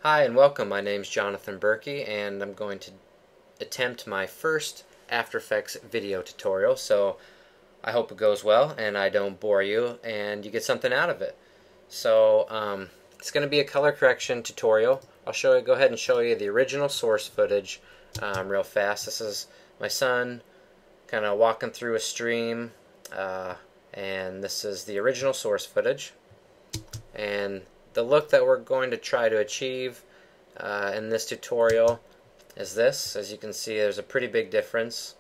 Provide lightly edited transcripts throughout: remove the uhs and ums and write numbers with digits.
Hi and welcome. My name's Jonathan Berkey and I'm going to attempt my first After Effects video tutorial. So I hope it goes well and I don't bore you and you get something out of it. So it's going to be a color correction tutorial. I'll go ahead and show you the original source footage real fast. This is my son kind of walking through a stream and this is the original source footage. And the look that we're going to try to achieve in this tutorial is this. As you can see, there's a pretty big difference.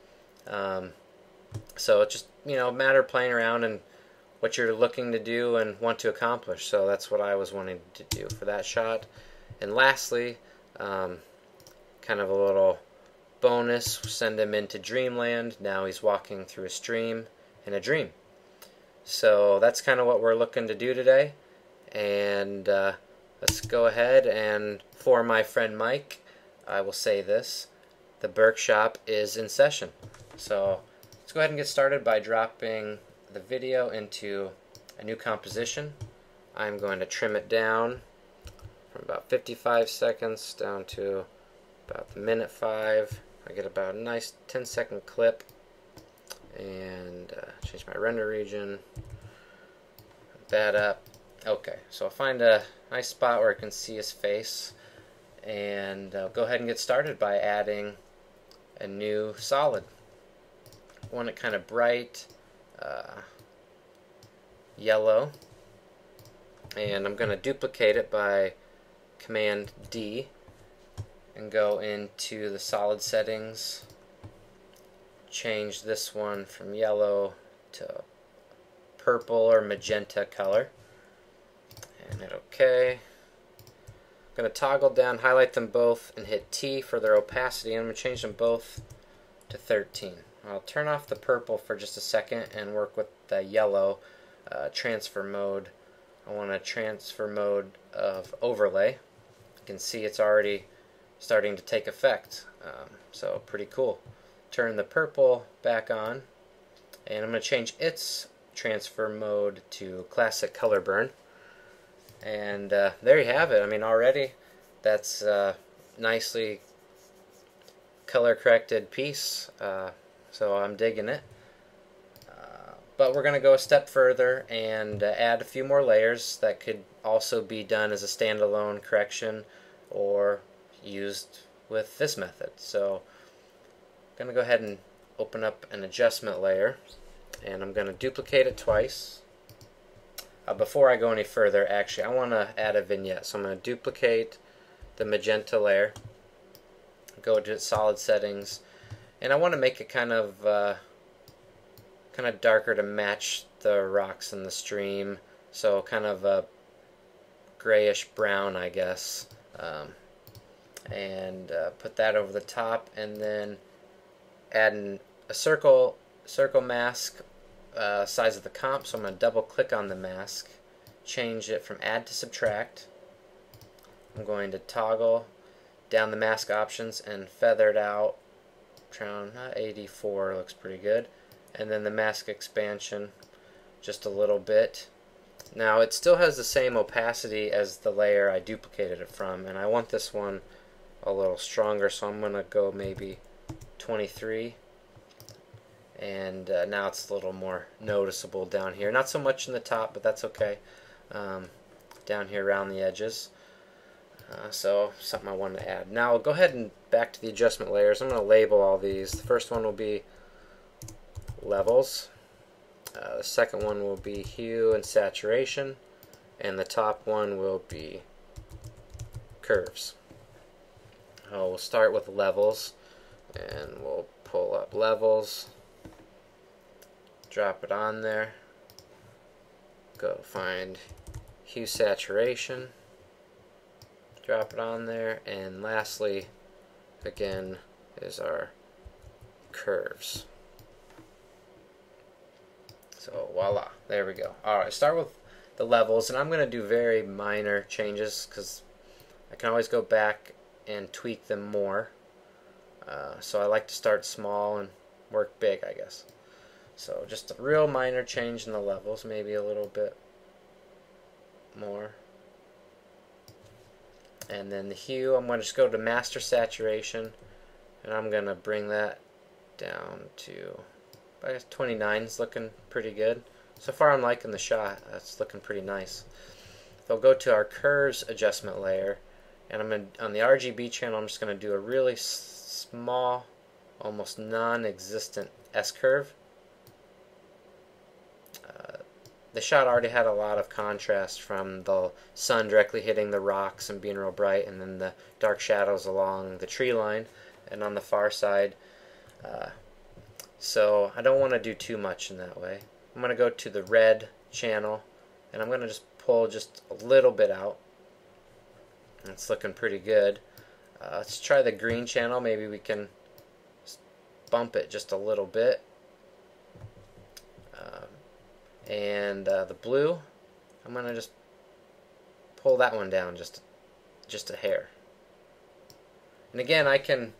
So it's just a matter of playing around and what you're looking to do and want to accomplish. So that's what I was wanting to do for that shot. And lastly, kind of a little bonus, send him into dreamland. Now he's walking through a stream in a dream. So that's kind of what we're looking to do today. And let's go ahead, and for my friend Mike, I will say this: the BerkShop is in session. So let's go ahead and get started by dropping the video into a new composition. I'm going to trim it down from about 55 seconds down to about the minute 5. I get about a nice 10-second clip, and change my render region, put that up. Okay, so I'll find a nice spot where I can see his face, and I'll go ahead and get started by adding a new solid. I want it kind of bright yellow, and I'm going to duplicate it by Command D and go into the solid settings, change this one from yellow to purple or magenta color. And hit OK. I'm going to toggle down, highlight them both, and hit T for their opacity. And I'm going to change them both to 13. I'll turn off the purple for just a second and work with the yellow transfer mode. I want a transfer mode of overlay. You can see it's already starting to take effect. So pretty cool. Turn the purple back on, and I'm going to change its transfer mode to classic color burn. And there you have it. I mean, already that's a nicely color corrected piece, so I'm digging it. But we're going to go a step further and add a few more layers that could also be done as a standalone correction or used with this method. So I'm going to go ahead and open up an adjustment layer, and I'm going to duplicate it twice. Before I go any further, actually, I want to add a vignette. So I'm going to duplicate the magenta layer, go to solid settings, and I want to make it kind of darker to match the rocks in the stream. So kind of a grayish brown, I guess. And put that over the top, and then add a circle mask. Size of the comp, so I'm going to double click on the mask, change it from add to subtract. I'm going to toggle down the mask options and feather it out around 84, looks pretty good, and then the mask expansion just a little bit. Now it still has the same opacity as the layer I duplicated it from, and I want this one a little stronger, so I'm going to go maybe 23. And now it's a little more noticeable down here. Not so much in the top, but that's okay. Down here around the edges. So something I wanted to add. Now I'll go ahead and back to the adjustment layers. I'm going to label all these. The first one will be levels. The second one will be hue and saturation. And the top one will be curves. We'll start with levels, and we'll pull up levels. Drop it on there, go find hue saturation, drop it on there, and lastly again is our curves. So voila, there we go. Alright, start with the levels, and I'm going to do very minor changes because I can always go back and tweak them more. So I like to start small and work big, I guess. So just a real minor change in the levels, maybe a little bit more. And then the hue, I'm going to just go to master saturation, and I'm going to bring that down to, I guess 29 is looking pretty good. So far I'm liking the shot. That's looking pretty nice. I'll go to our curves adjustment layer, and I'm going to, on the RGB channel, I'm just going to do a really small, almost non-existent S-curve. The shot already had a lot of contrast from the sun directly hitting the rocks and being real bright, and then the dark shadows along the tree line and on the far side. So I don't want to do too much in that way. I'm going to go to the red channel, and I'm going to just pull just a little bit out. It's looking pretty good. Let's try the green channel. Maybe we can bump it just a little bit. And the blue, I'm going to just pull that one down just a hair. And again, I can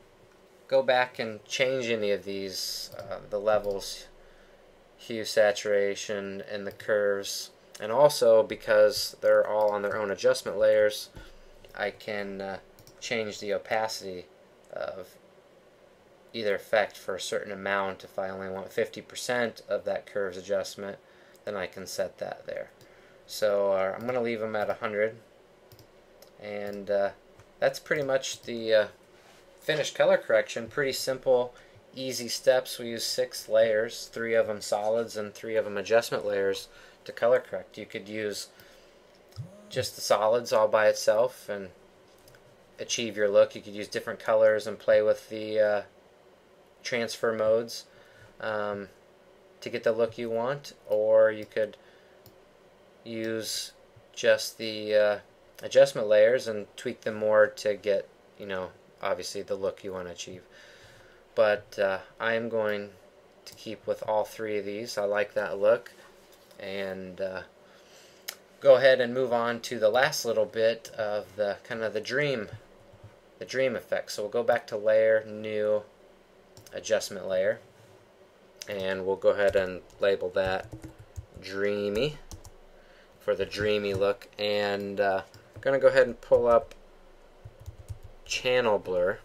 go back and change any of these, the levels, hue, saturation, and the curves. And also, because they're all on their own adjustment layers, I can change the opacity of either effect for a certain amount. If I only want 50% of that curves adjustment, then I can set that there. So I'm going to leave them at 100, and that's pretty much the finished color correction. Pretty simple, easy steps. We use 6 layers, 3 of them solids and 3 of them adjustment layers to color correct. You could use just the solids all by itself and achieve your look. You could use different colors and play with the transfer modes to get the look you want, or you could use just the adjustment layers and tweak them more to get, you know, obviously the look you want to achieve. But I am going to keep with all 3 of these. I like that look, and go ahead and move on to the last little bit of the kind of the dream effect. So we'll go back to layer, new, adjustment layer, and we'll go ahead and label that dreamy for the dreamy look. And I'm going to go ahead and pull up channel blur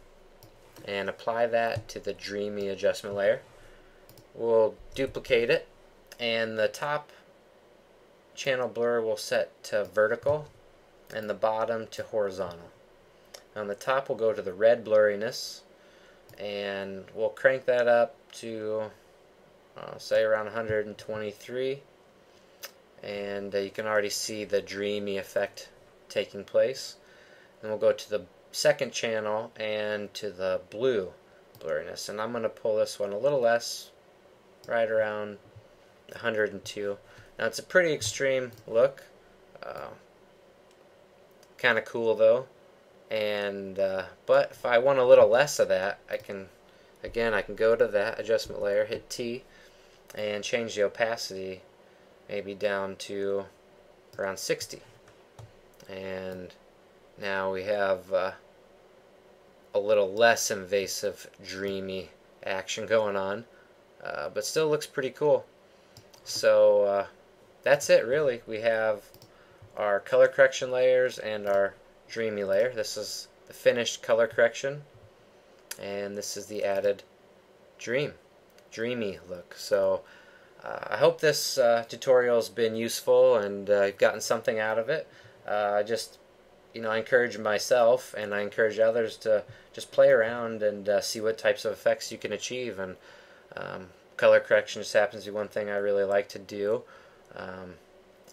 and apply that to the dreamy adjustment layer. We'll duplicate it, and the top channel blur will set to vertical and the bottom to horizontal. On the top we'll go to the red blurriness, and we'll crank that up to say around 123, and you can already see the dreamy effect taking place. And we'll go to the second channel and to the blue blurriness, and I'm going to pull this one a little less, right around 102. Now it's a pretty extreme look, kind of cool though, and but if I want a little less of that, I can go to that adjustment layer, hit T, and change the opacity maybe down to around 60, and now we have a little less invasive dreamy action going on, but still looks pretty cool. So that's it really. We have our color correction layers and our dreamy layer. This is the finished color correction, and this is the added dreamy look. So I hope this tutorial has been useful and you've gotten something out of it. I encourage myself and I encourage others to just play around and see what types of effects you can achieve. And color correction just happens to be one thing I really like to do.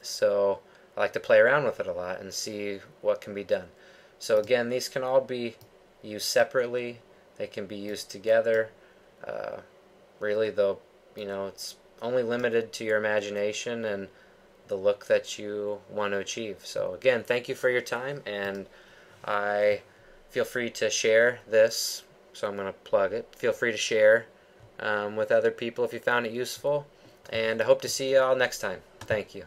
So I like to play around with it a lot and see what can be done. So again, these can all be used separately. They can be used together. Really, though, it's only limited to your imagination and the look that you want to achieve. So again, thank you for your time, and I feel free to share this. So I'm going to plug it. Feel free to share with other people if you found it useful, and I hope to see you all next time. Thank you.